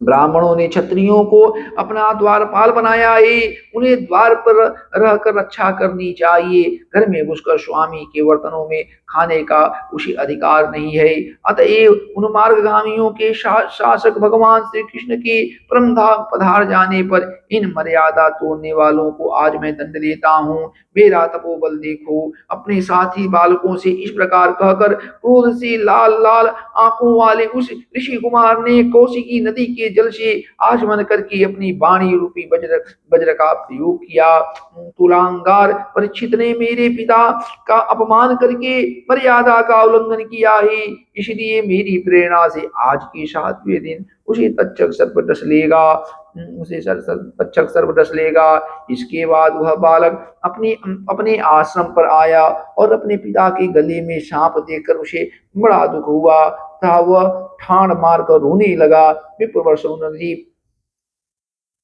Speaker 1: ब्राह्मणों ने क्षत्रियों को अपना द्वारपाल बनाया है। उन्हें द्वार पर रहकर रक्षा करनी चाहिए। घर में घुसकर स्वामी के बर्तनों में खाने का उसे अधिकार नहीं है। अतएव उन मार्गगामियों के शासक भगवान श्री कृष्ण के परम धाम पधार जाने पर इन मर्यादा तोड़ने वालों को आज मैं दंड देता हूँ। मेरा तपोबल देखो। अपने साथी बालकों से इस प्रकार कहकर क्रोध से लाल लाल आंखों वाले उस ऋषि कुमार ने कौशिकी नदी के जल से आचमन करके अपनी वाणी रूपी वज्र का प्रयोग किया। तुलांगार परीक्षित ने मेरे पिता का अपमान करके मर्यादा का उल्लंघन किया है, इसलिए मेरी प्रेरणा से आज के 7वें दिन उसे तक्षक सर्प डस लेगा। तक्षक सर्प डस लेगा। इसके बाद वह बालक अपने अपने आश्रम पर आया और अपने पिता के गले में सांप देखकर उसे बड़ा दुख हुआ था। वह ठाण मारकर रोने लगा। विप्रवर शौनक जी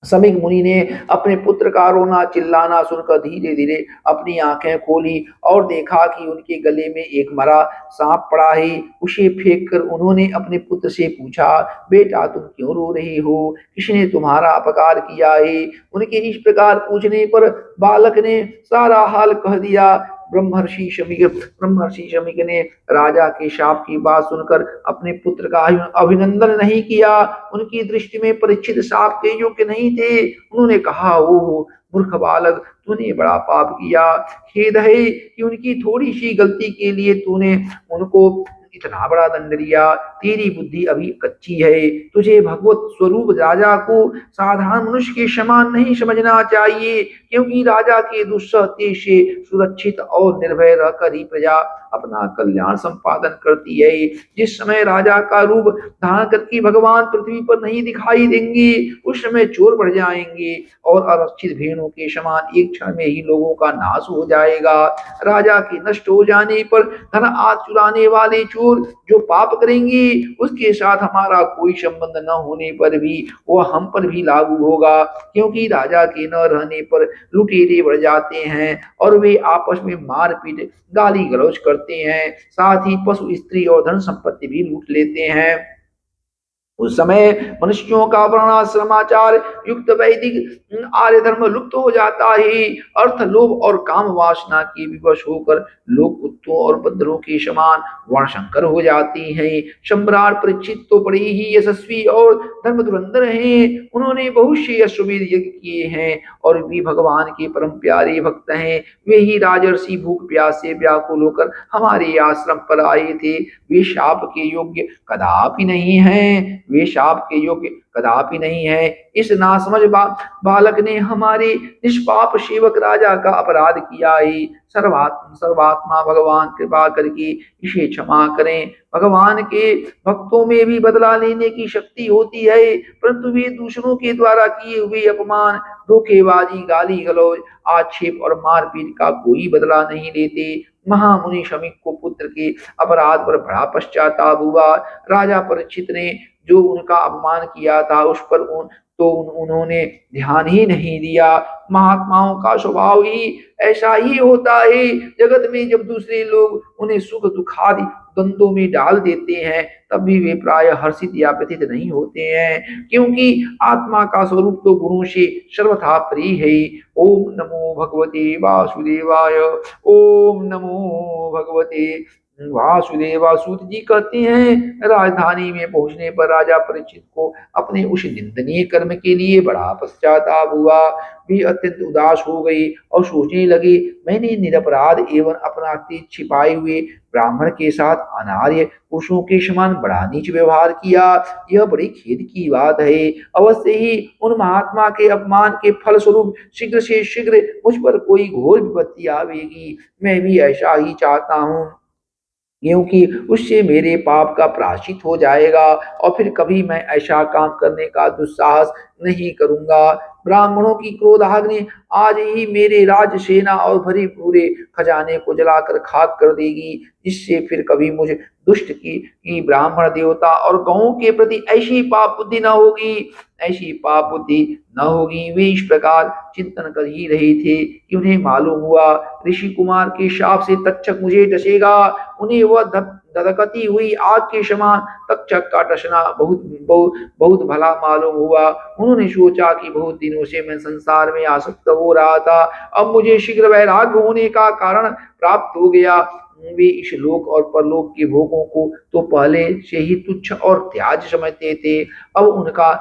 Speaker 1: समीक मुनि ने अपने पुत्र का रोना चिल्लाना सुनकर धीरे धीरे अपनी आंखें खोली और देखा कि उनके गले में एक मरा सांप पड़ा है। उसे फेंक कर उन्होंने अपने पुत्र से पूछा, बेटा तुम क्यों रो रहे हो, किसने तुम्हारा अपकार किया है। उनके इस प्रकार पूछने पर बालक ने सारा हाल कह दिया। ब्रह्मर्षि शमीक ने राजा के शाप की बात सुनकर अपने पुत्र का अभिनंदन नहीं किया। उनकी दृष्टि में परीक्षित शाप के योग्य नहीं थे। उन्होंने कहा, ओह मूर्ख बालक, तूने बड़ा पाप किया। खेद है कि उनकी थोड़ी सी गलती के लिए तूने उनको इतना बड़ा दंड दिया। तेरी बुद्धि अभी कच्ची है। तुझे भगवत स्वरूप राजा को साधारण मनुष्य के समान नहीं समझना चाहिए, क्योंकि राजा के दुस्सहते से सुरक्षित और निर्भय रहकर ही प्रजा अपना कल्याण संपादन करती है। जिस समय राजा का रूप धारण करके भगवान पृथ्वी पर नहीं दिखाई देंगे, उस समय चोर बढ़ जाएंगे और आरक्षित भेड़ों के समान एक क्षण में ही लोगों का नाश हो जाएगा। राजा के नष्ट हो जाने पर धन आज चुराने वाले चोर जो पाप करेंगे, उसके साथ हमारा कोई संबंध न होने पर भी वह हम पर भी लागू होगा, क्योंकि राजा के न रहने पर लुटेरे बढ़ जाते हैं और वे आपस में मारपीट गाली गलौज करते हैं। साथ ही पशु स्त्री और धन संपत्ति भी लूट लेते हैं। उस समय मनुष्यों का वर्णाश्रमाचार युक्त वैदिक आर्य धर्म लुप्त हो जाता है। अर्थ लोभ और काम वासना के विवश होकर लोग कुत्तों और बंदरों के समान वर्णशंकर हो जाते हैं। सम्राट परीक्षित तो बड़े ही यशस्वी और धर्म धुरंधर हैं। उन्होंने बहुत से अश्वमेध यज्ञ किए हैं और वे भगवान के परम प्यारे भक्त हैं। वे ही राजर्षि भूख प्यास से व्याकुल होकर हमारे आश्रम पर आए थे। वे शाप के योग्य कदापि नहीं हैं। वे शाप के योग्य कदापि नहीं है। इस नासमझ बालक ने हमारे निष्पाप सेवक राजा का अपराध किया है। सर्वात्मा भगवान कृपा करके इसे क्षमा करें। भगवान के भक्तों में भी बदला लेने की शक्ति होती है, परंतु वे दूसरों के द्वारा किए हुए अपमान, धोखेबाजी, गाली गलौज, आक्षेप और मारपीट का कोई बदला नहीं लेते। महामुनि शमीक को पुत्र के अपराध पर बड़ा पश्चाताप हुआ। राजा परीक्षित ने जो उनका अपमान किया था उस पर उन्होंने ध्यान ही नहीं दिया। महात्माओं का स्वभाव ही ऐसा ही होता है। जगत में जब दूसरे लोग उन्हें सुख दुखादि द्वंद्वों में डाल देते हैं, तब भी वे प्राय हर्षित या व्यथित नहीं होते हैं, क्योंकि आत्मा का स्वरूप तो गुणों से सर्वथा प्रिय है। ओम नमो भगवते वासुदेवाय। ओम नमो भगवते वासुदेवासूत जी कहते हैं, राजधानी में पहुंचने पर राजा परीक्षित को अपने उस निंदनीय कर्म के लिए बड़ा पश्चाताप हुआ। भी अत्यंत उदास हो गई और सोचने लगे, मैंने निरपराध एवं अपना तेज छिपाए हुए ब्राह्मण के साथ अनार्य पुरुषों के समान बड़ा नीच व्यवहार किया। यह बड़ी खेद की बात है। अवश्य ही उन महात्मा के अपमान के फलस्वरूप शीघ्र से शीघ्र मुझ पर कोई घोर विपत्ति आवेगी। मैं भी ऐसा ही चाहता हूँ, क्योंकि उससे मेरे पाप का प्रायश्चित हो जाएगा और फिर कभी मैं ऐसा काम करने का दुस्साहस नहीं करूंगा। ब्राह्मणों की क्रोधाग्नि आज ही मेरे राज सेना और भरे पूरे खजाने को जलाकर खाक कर देगी, जिससे फिर कभी मुझे दुष्ट की ब्राह्मण देवता और गौों के प्रति ऐसी पाप बुद्धि न होगी, ऐसी पाप बुद्धि न होगी। वे इस प्रकार चिंतन कर ही रहे थे कि उन्हें मालूम हुआ ऋषि कुमार के शाप से तक्षक मुझे डसेगा। उन्हें वह धधकती हुई आग के समान तक्षक का डसना बहुत बहुत बहुत भला मालूम हुआ। उन्होंने सोचा कि बहुत दिनों से मैं संसार में आसक्त हो रहा था, अब मुझे शीघ्र वैराग्य होने का कारण प्राप्त हो गया। वे इस लोक और परलोक के भोगों को तो पहले से ही तुच्छ और त्याज्य समझते थे, अब उनका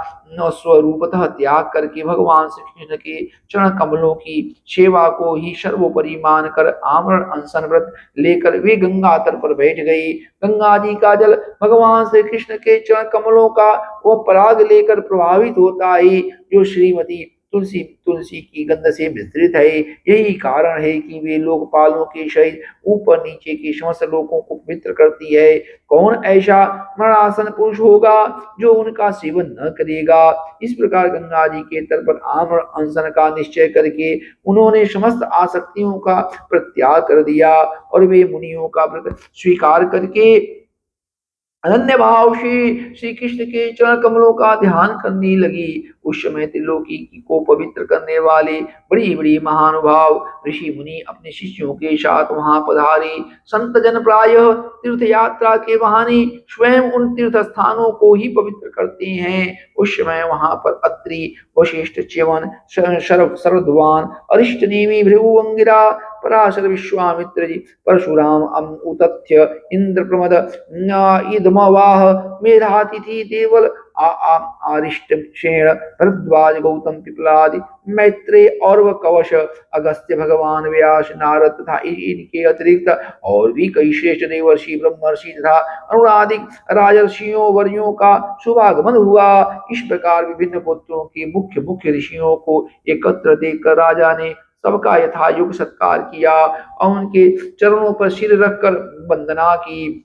Speaker 1: स्वरूपतः त्याग करके भगवान श्री कृष्ण के चरण कमलों की सेवा को ही सर्वोपरि मानकर आमरण अनशन व्रत लेकर वे गंगा तट पर बैठ गई। गंगा जी का जल भगवान श्री कृष्ण के चरण कमलों का वह पराग लेकर प्रभावित होता है, जो श्रीमती तुलसी तुलसी की गंध से मिश्रित है। यही कारण है कि वे लोकपालों के सहित ऊपर नीचे के समस्त लोगों को पवित्र करती है। कौन ऐसा मरासन पुरुष होगा जो उनका सेवन न करेगा। इस प्रकार गंगा जी के तट पर आम्र अनशन का निश्चय करके उन्होंने समस्त आसक्तियों का प्रत्याग कर दिया और वे मुनियों का व्रत स्वीकार करके अनन्य भाव से श्री कृष्ण के चरण कमलों का ध्यान करने लगी। उस समय त्रिलोकी को पवित्र करने वाले बड़ी बड़ी महानुभाव ऋषि मुनि अपने शिष्यों के साथ वहां पधारे। संत जन प्रायः तीर्थ यात्रा के बहाने स्वयं उन तीर्थ स्थानों को ही पवित्र करते हैं। उस समय वहां पर अत्रि, वशिष्ठ, च्यवन, शरद्वान, अरिष्ट नेमि, भृगु, अंगिरा, पराशर, विश्वामित्र जी, परशुराम, उतथ्य, इंद्र प्रमद, इदमवाह, मेधातिथि, देवल, आरिष्टसेन, भरद्वाज, गौतम, पिपलादि, मैत्रेय और वह कवश, अगस्त्य, भगवान व्यास, नारद तथा इनके अतिरिक्त और भी कई श्रेष्ठ देवर्षि, ब्रह्मर्षि तथा अनुरादिक राजर्षियों वर्यों का शुभागमन हुआ। इस प्रकार विभिन्न गोत्रों के मुख्य मुख्य ऋषियों को एकत्र देखकर राजा ने सबका यथायोग्य सत्कार किया और उनके चरणों पर सिर रखकर वंदना की।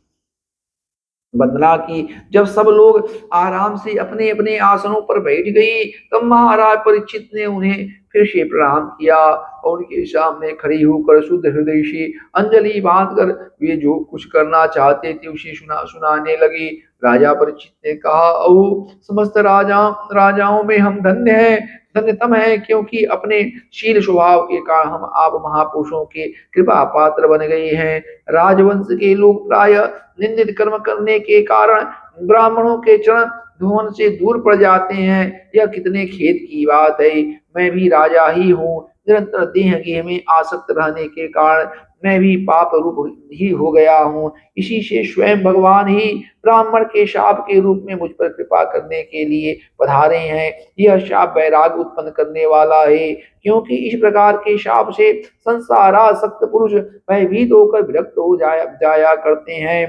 Speaker 1: जब सब लोग आराम से अपने अपने आसनों पर बैठ गए, तब महाराज परीक्षित ने उन्हें फिर से प्रणाम किया और उनके सामने खड़ी होकर शुद्ध हृदय से अंजलि बांधकर वे जो कुछ करना चाहते थे उसे सुनाने लगे। राजा परीक्षित ने कहा, ओ समस्त राजाओं में हम धन्य हैं, धन्यतम है, क्योंकि अपने शील स्वभाव के कारण हम आप महापुरुषों के कृपा पात्र बन गए हैं। राजवंश के लोग प्राय निंदित कर्म करने के कारण ब्राह्मणों के चरण धुवन से दूर पड़ जाते हैं। यह कितने खेद की बात है। मैं भी राजा ही हूँ, निरंतर देह गेह में आसक्त रहने के कारण मैं भी पाप रूप ही हो गया हूँ। इसी से स्वयं भगवान ही ब्राह्मण के शाप के रूप में मुझ पर कृपा करने के लिए पधारे हैं। यह शाप वैराग उत्पन्न करने वाला है, क्योंकि इस प्रकार के शाप से संसारासक्त पुरुष भयभीत होकर विरक्त हो जाया करते हैं।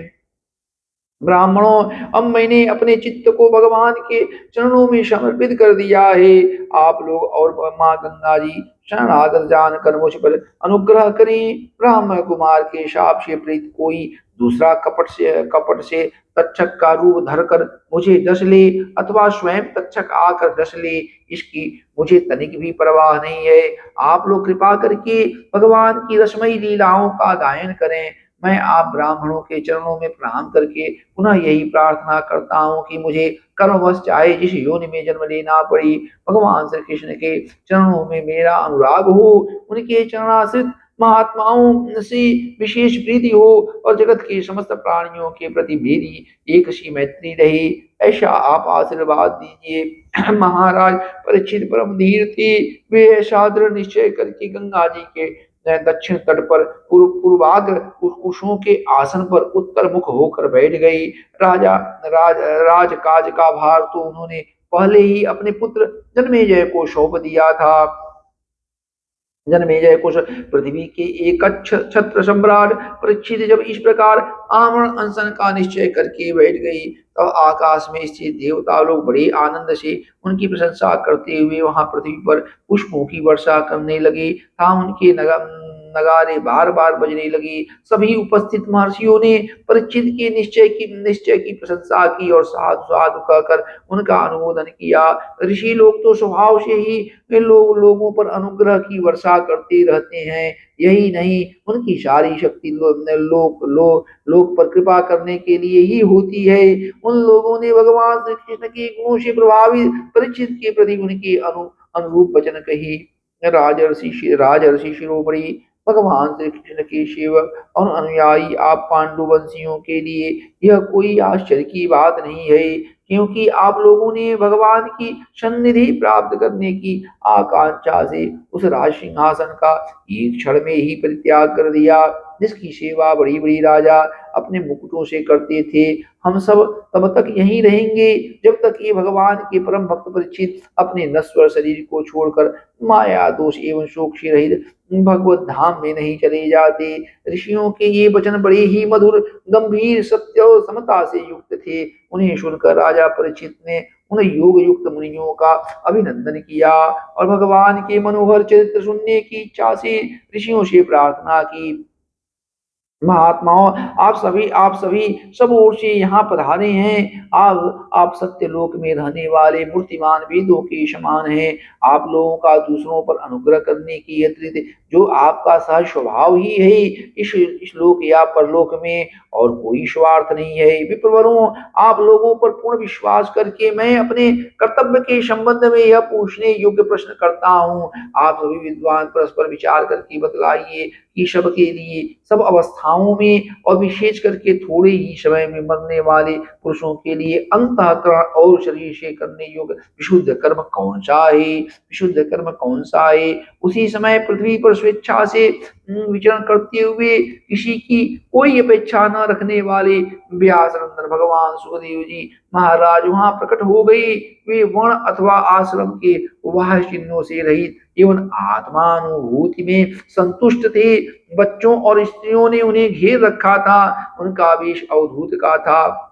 Speaker 1: ब्राह्मणों, अब मैंने अपने चित्त को भगवान के चरणों में समर्पित कर दिया है। आप लोग और माँ गंगा जी शरणागत जानकर मुझ पर अनुग्रह करें। ब्राह्मण कुमार के शाप से प्रीत कोई दूसरा कपट से तक्षक का रूप धरकर मुझे डस ले अथवा स्वयं तक्षक आकर डस ले, इसकी मुझे तनिक भी परवाह नहीं है। आप लोग कृपा करके भगवान की रसमयी लीलाओं का गायन करें। मैं आप ब्राह्मणों के चरणों में प्रणाम करके पुनः यही प्रार्थना करता हूँ कि मुझे कर्मवश चाहे जिस योनि में जन्म लेना पड़ी, भगवान श्री कृष्ण के चरणों में मेरा अनुराग हो, उनके चरणाश्रित महात्माओं से विशेष प्रीति हो और जगत के समस्त प्राणियों के प्रति मेरी एक सी मैत्री रहे, ऐसा आप आशीर्वाद दीजिए। महाराज परीक्षित परम धीर थे। वे ऐसा दृढ़ निश्चय करके गंगा जी के दक्षिण तट पर पूर्वाग्र कुशों के आसन पर उत्तर मुख होकर बैठ गई। राजा राज राजकाज का भार तो उन्होंने पहले ही अपने पुत्र जन्मेजय को सौंप दिया था। जन्मेजय कुश पृथ्वी के एक छत्र सम्राट परीक्षित जब इस प्रकार आमरण अनशन का निश्चय करके बैठ गई, तो आकाश में स्थित देवता लोग बड़े आनंद से उनकी प्रशंसा करते हुए वहां पृथ्वी पर पुष्पों की वर्षा करने लगे था। उनके नगारे बार बार बजने लगे। सभी उपस्थित महर्षियों ने परीक्षित के निश्चय की प्रशंसा की और साधु साधु कहकर उनका अनुमोदन किया। ऋषि लोग तो स्वभाव से ही लोगों पर अनुग्रह की वर्षा करते रहते हैं। यही नहीं, उनकी सारी शक्ति लोक पर कृपा करने के लिए ही होती है। उन लोगों ने भगवान श्री कृष्ण के गुणों से प्रभावित परीक्षित के प्रति उनके अनुरूप वचन कही। राजर्षि शिरोमणि, भगवान श्री कृष्ण के सेवक और अनुयायी आप पांडुवंशियों के लिए यह कोई आश्चर्य की बात नहीं है, क्योंकि आप लोगों ने भगवान की सन्निधि प्राप्त करने की आकांक्षा से उस राज सिंहासन का एक क्षण में ही परित्याग कर दिया, जिसकी सेवा बड़ी बड़ी राजा अपने मुकुटों से करते थे। हम सब तब तक यहीं रहेंगे जब तक ये भगवान के परम भक्त परीक्षित अपने नश्वर शरीर को छोड़कर माया दोष एवं शोक से रहित भगवत धाम में नहीं चले जाते। ऋषियों के ये वचन बड़े ही मधुर, गंभीर, सत्य और समता से युक्त थे। उन्हें सुनकर राजा परीक्षित ने उन योग युक्त मुनियों का अभिनंदन किया और भगवान के मनोहर चरित्र सुनने की इच्छा से ऋषियों से प्रार्थना की। महात्माओं, आप सभी सब ओर से यहाँ पधारे हैं। आप सत्य लोक में रहने वाले मूर्तिमान वेदों के समान हैं। आप लोगों का दूसरों पर अनुग्रह करने की अतिरिक्त जो आपका सहज स्वभाव ही है, इस लोक या परलोक में और कोई स्वार्थ नहीं है। विप्रवरों, आप लोगों पर पूर्ण विश्वास करके मैं अपने कर्तव्य के संबंध में यह पूछने योग्य प्रश्न करता हूँ। आप सभी विद्वान परस्पर विचार करके बतलाइए कि सबके लिए, सब अवस्थाओं में और विशेष करके थोड़े ही समय में मरने वाले पुरुषों के लिए अंतःकरण और शरीर से करने योग्य विशुद्ध कर्म कौन सा है? विशुद्ध कर्म कौन सा है? उसी समय पृथ्वी पर स्वेच्छा से विचरण करते हुए किसी की कोई अपेक्षा न रखने वाले व्यास नंदन भगवान सुखदेव जी महाराज वहां प्रकट हो गए। वे वर्ण अथवा आश्रम के वाह चिन्हों से रहित एवं आत्मानुभूति में संतुष्ट थे। बच्चों और स्त्रियों ने उन्हें घेर रखा था। उनका वेश अवधूत का था।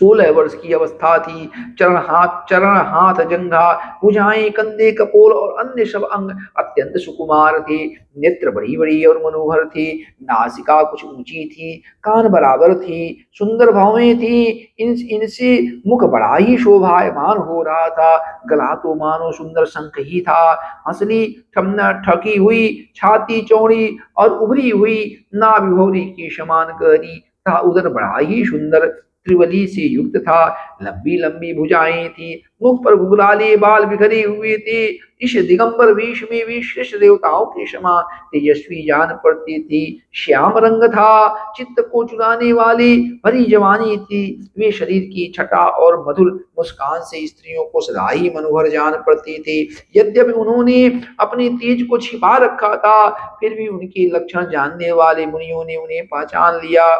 Speaker 1: 16 वर्ष की अवस्था थी। चरण हाथ जंघा, भुजाएं, कंधे, कपोल और अन्य सब अंग अत्यंत सुकुमार थे। नेत्र बड़ी बड़ी और मनोहर थे। नासिका कुछ ऊंची थी, कान बराबर थी, सुंदर भवें थी। इनसे मुख बड़ा ही शोभायमान हो रहा था। गला तो मानो सुंदर शंख ही था। हंसली ठकी हुई छाती चौड़ी और उभरी हुई नाभिभौरी के समान गहरी था। उदर बड़ा ही सुंदर त्रिवली से युक्त था। लंबी लंबी भुजाएं थी। मुख पर गुलाले बाल बिखरे हुए थे। इस दिगंबर वेश में वे श्रेष्ठ देवताओं के समान तेजस्वी जान पड़ती थी। श्याम रंग था। चित्त को चुराने वाली भरी जवानी थी। वे शरीर की छटा और मधुर मुस्कान से स्त्रियों को सदा ही मनोहर जान पड़ते थे। यद्यपि उन्होंने अपने तेज को छिपा रखा था, फिर भी उनके लक्षण जानने वाले मुनियों ने उन्हें पहचान लिया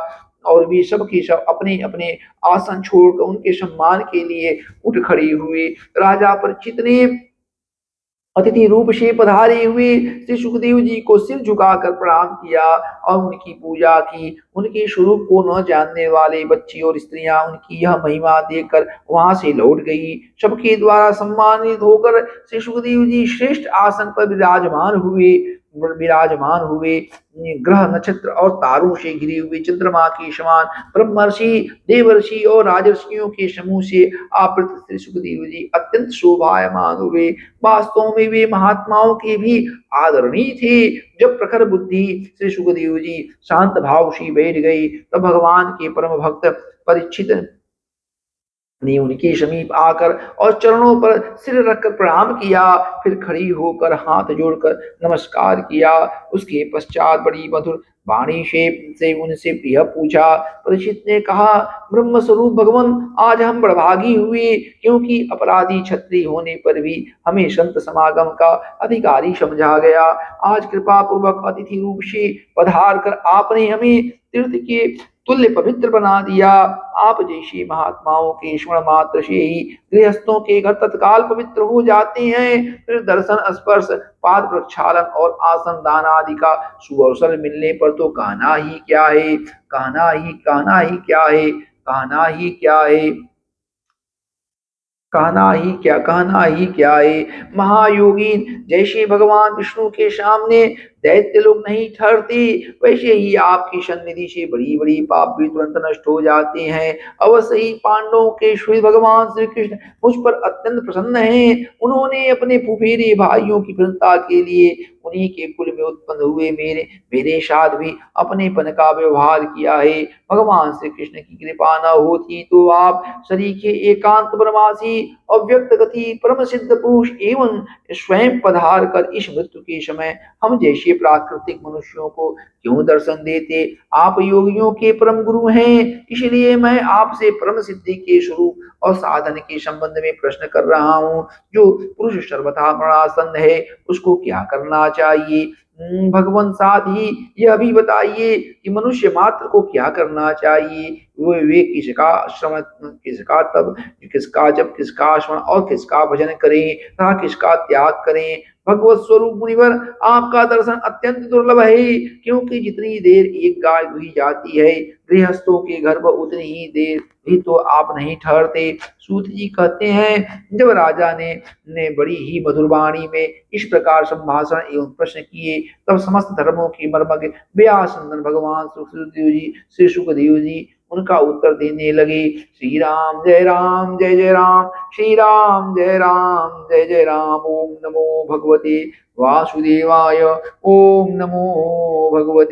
Speaker 1: और वे सब के सब अपने अपने आसन छोड़कर उनके सम्मान के लिए उठ खड़े हुए। राजा परीक्षित ने अतिथि रूप से पधारे हुए श्री सुखदेव जी को सिर झुकाकर प्रणाम किया और उनकी पूजा की। उनके स्वरूप को न जानने वाले बच्चे और स्त्रियां उनकी यह महिमा देखकर वहां से लौट गई। सबके द्वारा सम्मानित होकर श्री सुखदेव जी श्रेष्ठ आसन पर विराजमान हुए। ग्रह नक्षत्र और तारों से घिरे हुए चंद्रमा के समान ब्रह्मर्षि, देवर्षि और राजर्षियों के समूह से आवृत श्री सुखदेव जी अत्यंत शोभायमान हुए। वास्तव में वे महात्माओं के भी आदरणीय थे। जब प्रखर बुद्धि श्री सुखदेव जी शांत भाव से बैठ गई, तब भगवान के परम भक्त परीक्षित ने उनके समीप आकर और चरणों पर सिर रखकर प्रणाम किया। फिर खड़ी होकर हाथ जोड़कर नमस्कार किया। उसके पश्चात बड़ी मधुर वाणी से उनसे प्रिय पूछा। परीक्षित ने कहा, ब्रह्म स्वरूप भगवान, आज हम बड़भागी हुए, क्योंकि अपराधी क्षत्रिय होने पर भी हमें संत समागम का अधिकारी समझा गया। आज कृपा पूर्वक अतिथि रूप से पधार कर आपने हमें तीर्थ के तुल्य पवित्र बना दिया। आप जैसे महात्माओं के स्मरण मात्र से ही गृहस्थों के घर तत्काल पवित्र हो जाते हैं। फिर दर्शन स्पर्श पाद प्रक्षालन और आसन दान आदि का सुअवसर मिलने पर तो कहना ही क्या है, कहना ही क्या है, कहना ही क्या है। महायोगीन जैसे भगवान विष्णु के सामने दैत्य लोग नहीं ठहरते, वैसे ही आपकी सन्निधि से बड़ी बड़ी पाप भी तुरंत नष्ट हो जाते हैं। अवश्य ही पांडवों के श्री भगवान श्री कृष्ण मुझ पर अत्यंत प्रसन्न हैं। उन्होंने अपने फुफेरे भाइयों की प्रसन्नता के लिए उन्हीं के कुल में उत्पन्न हुए मेरे मेरे साथ भी अपनेपन का व्यवहार किया है। भगवान श्री कृष्ण की कृपा न होती तो आप सरीखे एकांत ब्रह्मवासी अव्यक्त गति परम सिद्ध पुरुष एवं स्वयं पधार कर इस मृत्यु के समय हम जैसे प्राकृतिक मनुष्यों को क्यों दर्शन देते। आप योगियों के परम गुरु हैं, इसलिए मैं आपसे परम सिद्धि के स्वरूप और साधन के संबंध में प्रश्न कर रहा हूँ। जो पुरुष सर्वथा मरणासन्न है, उसको क्या करना चाहिए? भगवान, साथ ही यह भी बताइए कि मनुष्य मात्र को क्या करना चाहिए? वे किसका श्रवण, किसका तप, किसका जप, किसका स्मरण और किसका भजन करें तथा किसका त्याग करें? भगवत स्वरूप मुनिवर, आपका दर्शन अत्यंत दुर्लभ है, क्योंकि जितनी देर एक गाय दुही जाती है, गृहस्थों के घर पर उतनी ही देर भी तो आप नहीं ठहरते। सूत जी कहते हैं, जब राजा ने बड़ी ही मधुर वाणी में इस प्रकार संभाषण एवं प्रश्न किए, तब समस्त धर्मों की मर्मज्ञ व्यास नंदन भगवान सुखदेव जी, श्री सुखदेव जी उनका उत्तर देने लगे। श्री राम जय राम, जय जय राम, श्री राम जय राम, जय जय राम। ओम नमो भगवते वासुदेवाय, ओम नमो भगवते